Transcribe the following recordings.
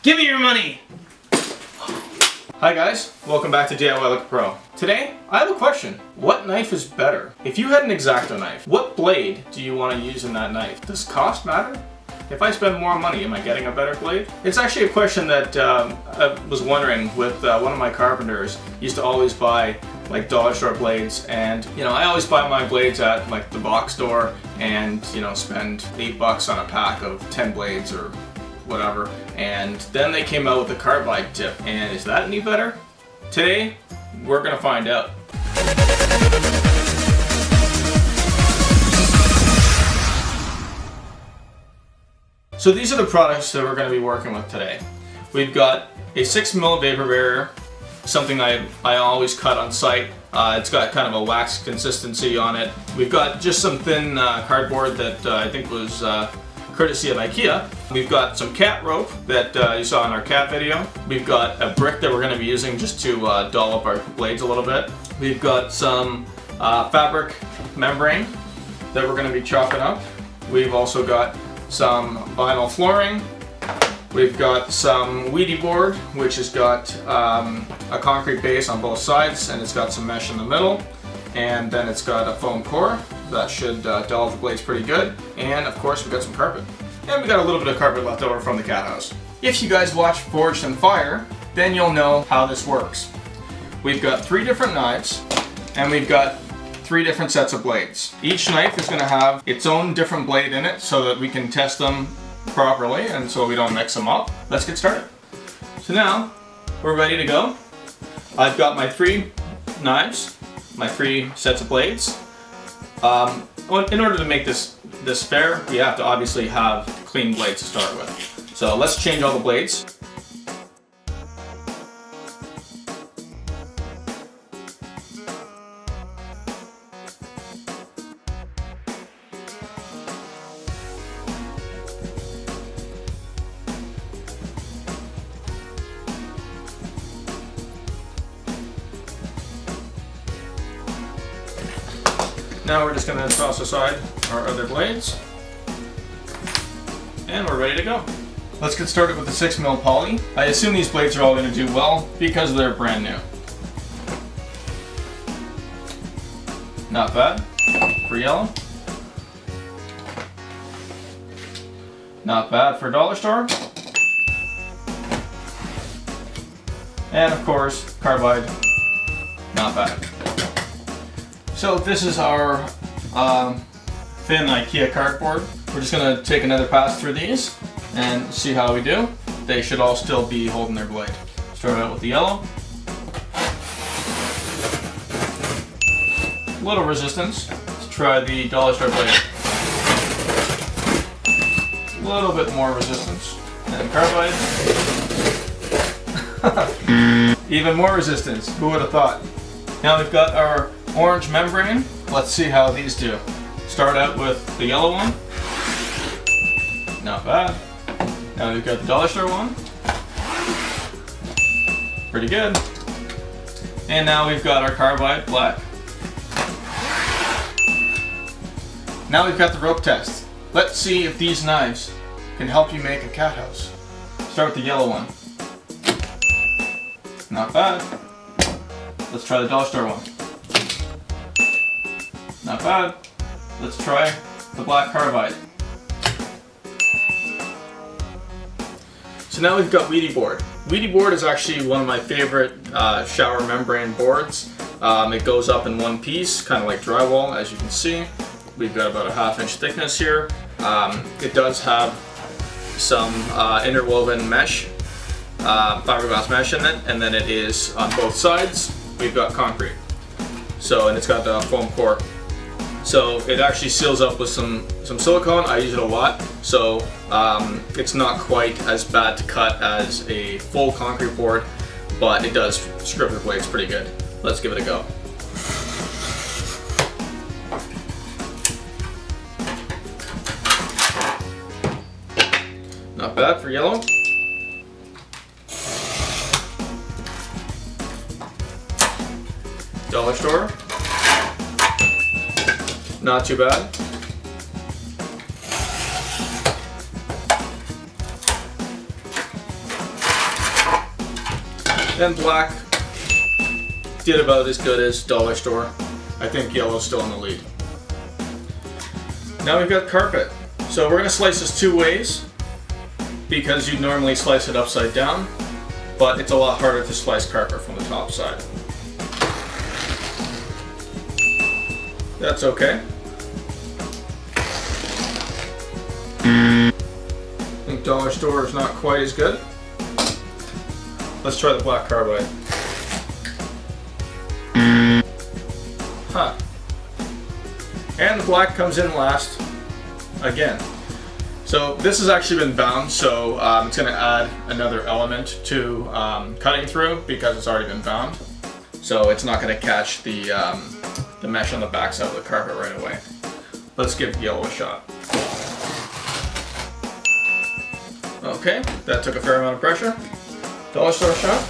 Give me your money! Hi guys, welcome back to DIY Like a Pro. Today, I have a question. What knife is better? If you had an X-Acto knife, what blade do you want to use in that knife? Does cost matter? If I spend more money, am I getting a better blade? It's actually a question that I was wondering with one of my carpenters. He used to always buy like dollar store blades, and I always buy my blades at like the box store and spend $8 on a pack of 10 blades or whatever, and then they came out with the carbide tip, and is that any better? Today we're gonna find out. So these are the products that we're going to be working with today. We've got a 6mm vapor barrier, something I always cut on site. It's got kind of a wax consistency on it. We've got just some thin cardboard that I think was courtesy of IKEA. We've got some cat rope that you saw in our cat video. We've got a brick that we're going to be using just to doll up our blades a little bit. We've got some fabric membrane that we're going to be chopping up. We've also got some vinyl flooring. We've got some Wheatie board, which has got a concrete base on both sides, and it's got some mesh in the middle. And then it's got a foam core that should dull the blades pretty good. And of course we've got some carpet. And we got a little bit of carpet left over from the cat house. If you guys watch Forged in Fire, then you'll know how this works. We've got 3 different knives, and we've got 3 different sets of blades. Each knife is going to have its own different blade in it so that we can test them properly and so we don't mix them up. Let's get started. So now we're ready to go. I've got my 3 knives, my 3 sets of blades. In order to make this fair, we have to obviously have clean blades to start with. So let's change all the blades. Now we're just going to toss aside our other blades, and we're ready to go. Let's get started with the 6mm poly. I assume these blades are all going to do well because they're brand new. Not bad for yellow. Not bad for dollar store. And of course, carbide. Not bad. So this is our thin IKEA cardboard. We're just going to take another pass through these and see how we do. They should all still be holding their blade. Start out with the yellow. A little resistance. Let's try the dollar store blade. A little bit more resistance. And carbide. Even more resistance. Who would have thought? Now we've got our orange membrane. Let's see how these do. Start out with the yellow one. Not bad. Now we've got the dollar store one. Pretty good. And now we've got our carbide black. Now we've got the rope test. Let's see if these knives can help you make a cat house. Start with the yellow one. Not bad. Let's try the dollar store one. Not bad. Let's try the black carbide. So now we've got Wheatie board. Wheatie board is actually one of my favorite shower membrane boards. It goes up in one piece, kind of like drywall, as you can see. We've got about a 1/2 inch thickness here. It does have some interwoven mesh, fiberglass mesh in it, and then it is on both sides. We've got concrete. So, and it's got the foam core. So it actually seals up with some silicone. I use it a lot, so it's not quite as bad to cut as a full concrete board, but it does script the blades pretty good. Let's give it a go. Not bad for yellow. Dollar store. Not too bad. Then black did about as good as dollar store. I think yellow's still in the lead. Now we've got carpet. So we're going to slice this two ways because you'd normally slice it upside down, but it's a lot harder to slice carpet from the top side. That's okay. I think dollar store is not quite as good. Let's try the black carbide. Huh. And the black comes in last again. So this has actually been bound, so it's going to add another element to cutting through because it's already been bound. So it's not going to catch the mesh on the back side of the carpet right away. Let's give yellow a shot. Okay, that took a fair amount of pressure. Dollar store shot.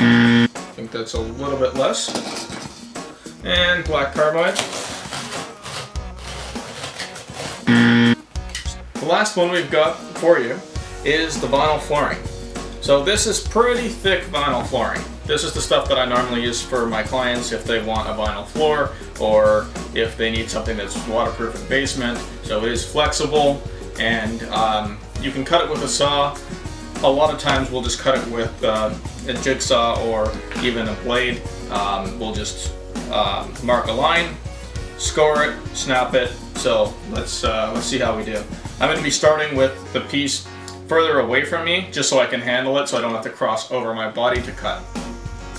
I think that's a little bit less. And black carbide. The last one we've got for you is the vinyl flooring. So this is pretty thick vinyl flooring. This is the stuff that I normally use for my clients if they want a vinyl floor or if they need something that's waterproof in the basement. So it is flexible and you can cut it with a saw. A lot of times we'll just cut it with a jigsaw or even a blade. We'll just mark a line, score it, snap it. So let's see how we do. I'm going to be starting with the piece further away from me just so I can handle it so I don't have to cross over my body to cut.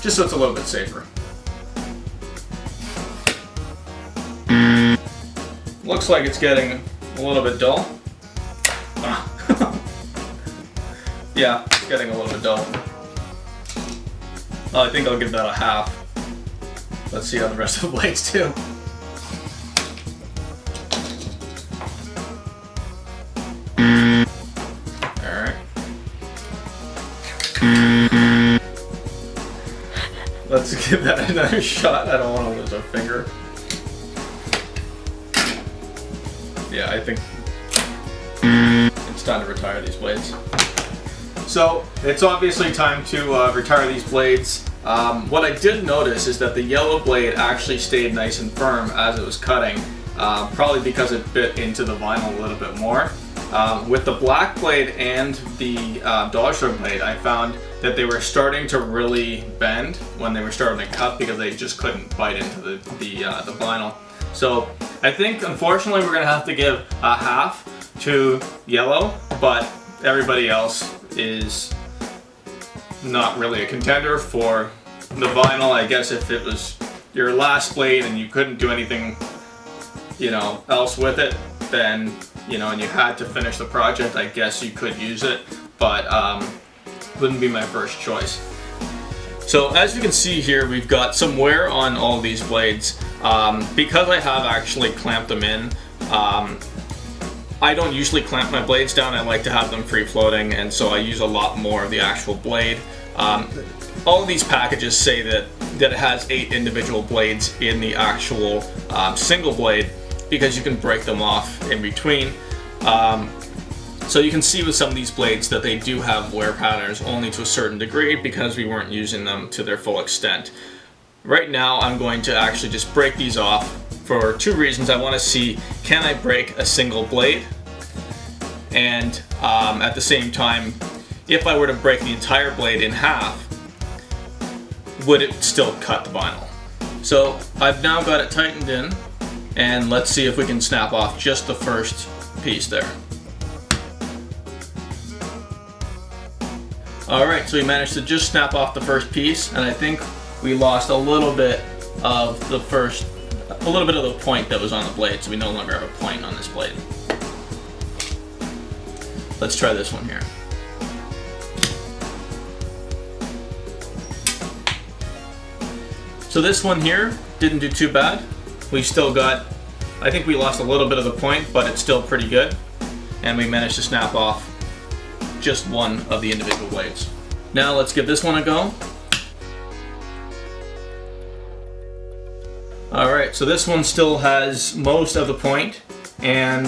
Just so it's a little bit safer. Looks like it's getting a little bit dull. Yeah, it's getting a little bit dull. I think I'll give that a half. Let's see how the rest of the blades do. Alright. Let's give that another shot. I don't want to lose a finger. Yeah, I think it's time to retire these blades. So it's obviously time to retire these blades. What I did notice is that the yellow blade actually stayed nice and firm as it was cutting, probably because it bit into the vinyl a little bit more. With the black blade and the dollar store blade, I found that they were starting to really bend when they were starting to cut because they just couldn't bite into the vinyl. So I think unfortunately we're going to have to give a half to yellow, but everybody else is not really a contender for the vinyl. I guess if it was your last blade and you couldn't do anything, else with it, then, and you had to finish the project, I guess you could use it, but wouldn't be my first choice. So as you can see here, we've got some wear on all these blades. Because I have actually clamped them in, I don't usually clamp my blades down. I like to have them free floating, and so I use a lot more of the actual blade. All of these packages say that it has 8 individual blades in the actual single blade because you can break them off in between. So you can see with some of these blades that they do have wear patterns only to a certain degree because we weren't using them to their full extent. Right now I'm going to actually just break these off for 2 reasons. I want to see, can I break a single blade? And at the same time, if I were to break the entire blade in half, would it still cut the vinyl? So I've now got it tightened in, and let's see if we can snap off just the first piece there. Alright, so we managed to just snap off the first piece, and I think we lost a little bit of the point that was on the blade, so we no longer have a point on this blade. Let's try this one here. So this one here didn't do too bad. We've still got, I think we lost a little bit of the point, but it's still pretty good. And we managed to snap off just one of the individual blades. Now let's give this one a go. Alright, so this one still has most of the point, and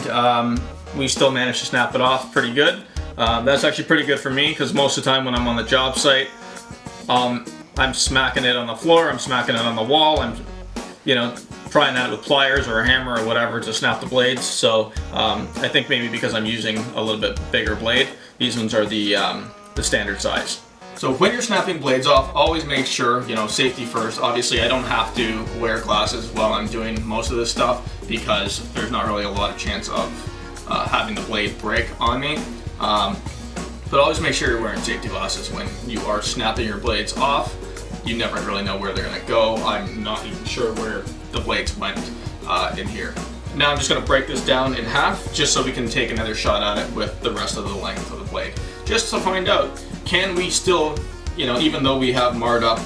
we still managed to snap it off pretty good. That's actually pretty good for me because most of the time when I'm on the job site, I'm smacking it on the floor, I'm smacking it on the wall, I'm, you know, prying at it with pliers or a hammer or whatever to snap the blades. So I think maybe because I'm using a little bit bigger blade, these ones are the standard size. So when you're snapping blades off, always make sure, you know, safety first. Obviously I don't have to wear glasses while I'm doing most of this stuff because there's not really a lot of chance of having the blade break on me. But always make sure you're wearing safety glasses when you are snapping your blades off. You never really know where they're gonna go. I'm not even sure where the blades went in here. Now I'm just gonna break this down in half just so we can take another shot at it with the rest of the length of the blade. Just to find out, can we still, you know, even though we have marred up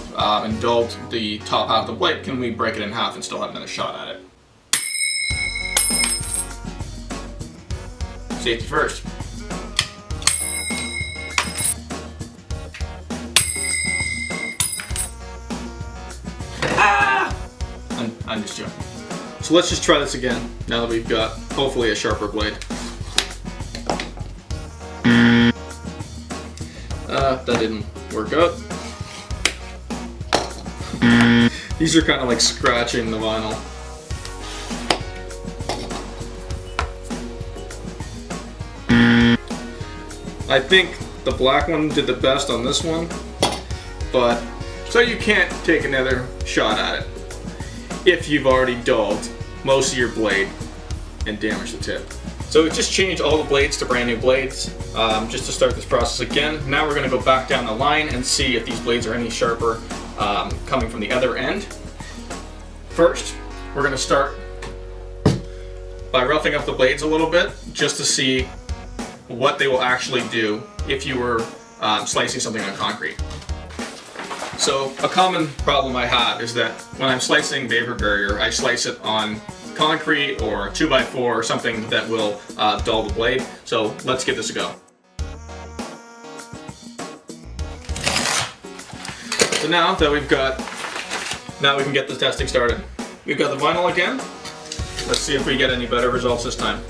and dulled the top half of the blade, can we break it in half and still have another shot at it? Safety first. Ah! I'm just joking. So let's just try this again, now that we've got, hopefully, a sharper blade. That didn't work out. These are kind of like scratching the vinyl. I think the black one did the best on this one, but so you can't take another shot at it if you've already dulled most of your blade and damaged the tip. So we just changed all the blades to brand new blades just to start this process again. Now we're going to go back down the line and see if these blades are any sharper coming from the other end. First, we're going to start by roughing up the blades a little bit just to see what they will actually do if you were slicing something on concrete. So a common problem I have is that when I'm slicing vapor barrier, I slice it on concrete or 2x4 or something that will dull the blade. So let's give this a go. So now that we can get the testing started. We've got the vinyl again. Let's see if we get any better results this time.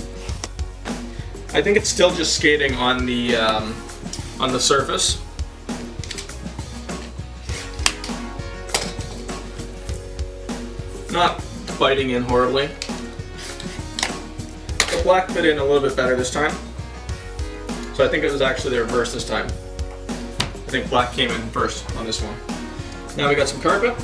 I think it's still just skating on the surface. Not biting in horribly. The black fit in a little bit better this time. So I think it was actually the reverse this time. I think black came in first on this one. Now we got some carpet.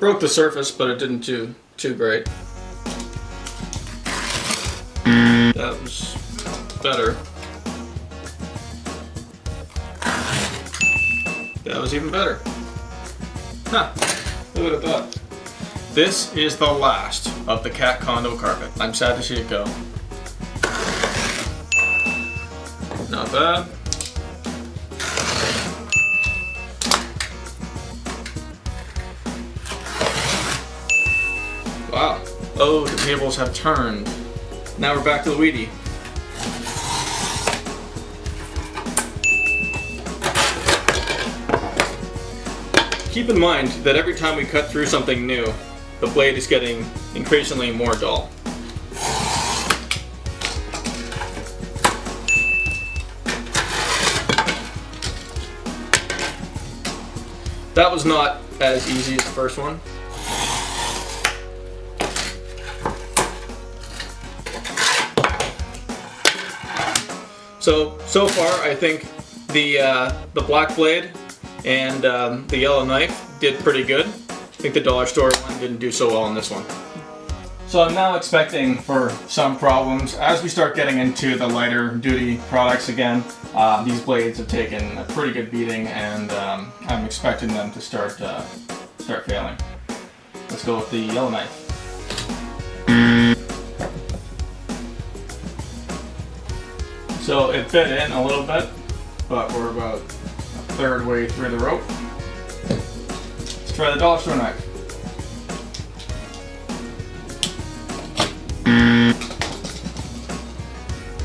Broke the surface, but it didn't do too great. That was better. That was even better. Huh, who would have thought? This is the last of the cat condo carpet. I'm sad to see it go. Not bad. Wow. Oh, the tables have turned. Now we're back to the weedy. Keep in mind that every time we cut through something new, the blade is getting increasingly more dull. That was not as easy as the first one. So far I think the black blade and the yellow knife did pretty good. I think the dollar store one didn't do so well on this one. So I'm now expecting for some problems as we start getting into the lighter duty products again. These blades have taken a pretty good beating, and I'm expecting them to start failing. Let's go with the yellow knife. So it fit in a little bit, but we're about a third way through the rope. Let's try the dollar store knife.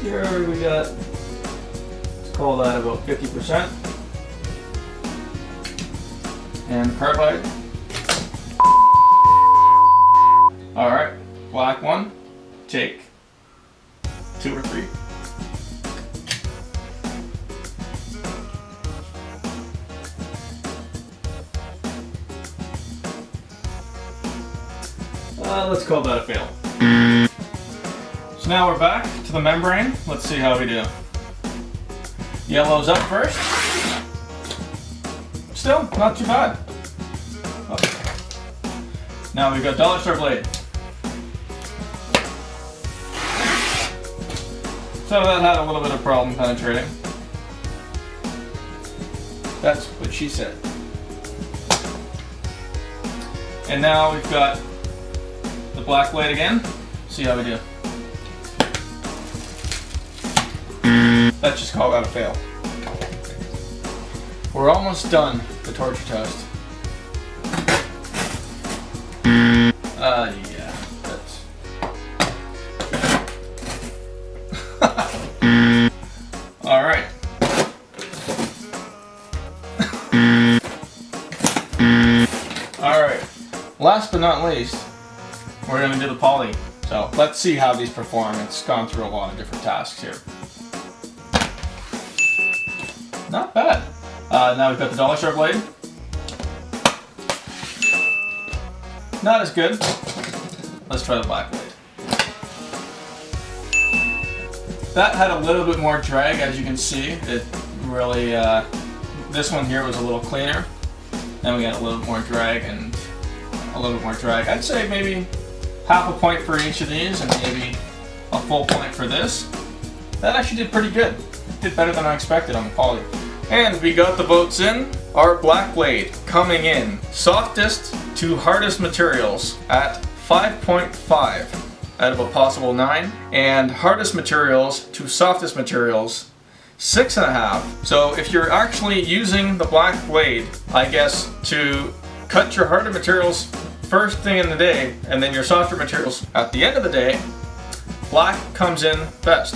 Here we got, let's call that about 50%. And carbide. Alright, black one. take 2 or 3. Let's call that a fail. So now we're back to the membrane. Let's see how we do. Yellow's up first. Still, not too bad. Oh. Now we've got Dollar Store blade. So that had a little bit of problem penetrating. That's what she said. And now we've got the black blade again. See how we do. Let's just call that a fail. We're almost done the torture test. Yeah, that's... Alright. Alright. Last but not least, we're going to do the poly. So let's see how these perform. It's gone through a lot of different tasks here. Not bad. Now we've got the Dollar Store blade. Not as good. Let's try the black blade. That had a little bit more drag, as you can see. It really, this one here was a little cleaner. Then we got a little bit more drag and a little bit more drag. I'd say maybe half a point for each of these and maybe a full point for this. That actually did pretty good. Did better than I expected on the poly. And we got the votes in. Our black blade coming in softest to hardest materials at 5.5 out of a possible 9, and hardest materials to softest materials 6.5. So if you're actually using the black blade, I guess, to cut your harder materials first thing in the day and then your softer materials at the end of the day, black comes in best.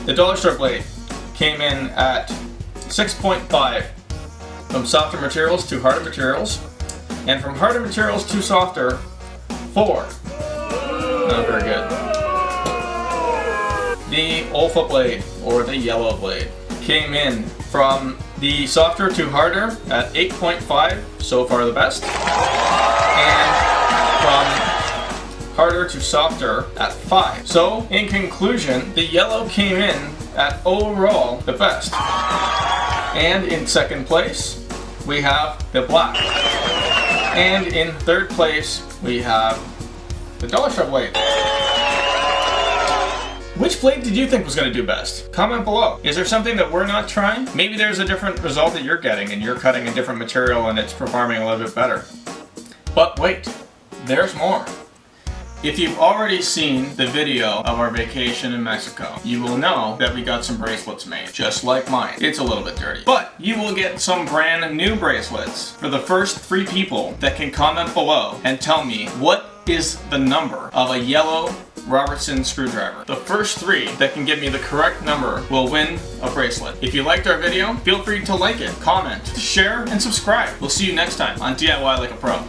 The Dollar Store blade came in at 6.5 from softer materials to harder materials, and from harder materials to softer, 4. Not very good. The Olfa blade, or the yellow blade, came in from the softer to harder at 8.5, so far the best, and from harder to softer at 5. So, in conclusion, the yellow came in at overall the best. And in second place, we have the black. And in third place, we have the Dollar Store blade. Which blade did you think was going to do best? Comment below. Is there something that we're not trying? Maybe there's a different result that you're getting and you're cutting a different material and it's performing a little bit better. But wait, there's more. If you've already seen the video of our vacation in Mexico, you will know that we got some bracelets made, just like mine. It's a little bit dirty. But you will get some brand new bracelets for the first 3 people that can comment below and tell me what is the number of a yellow Robertson screwdriver. The first 3 that can give me the correct number will win a bracelet. If you liked our video, feel free to like it, comment, share, and subscribe. We'll see you next time on DIY Like a Pro.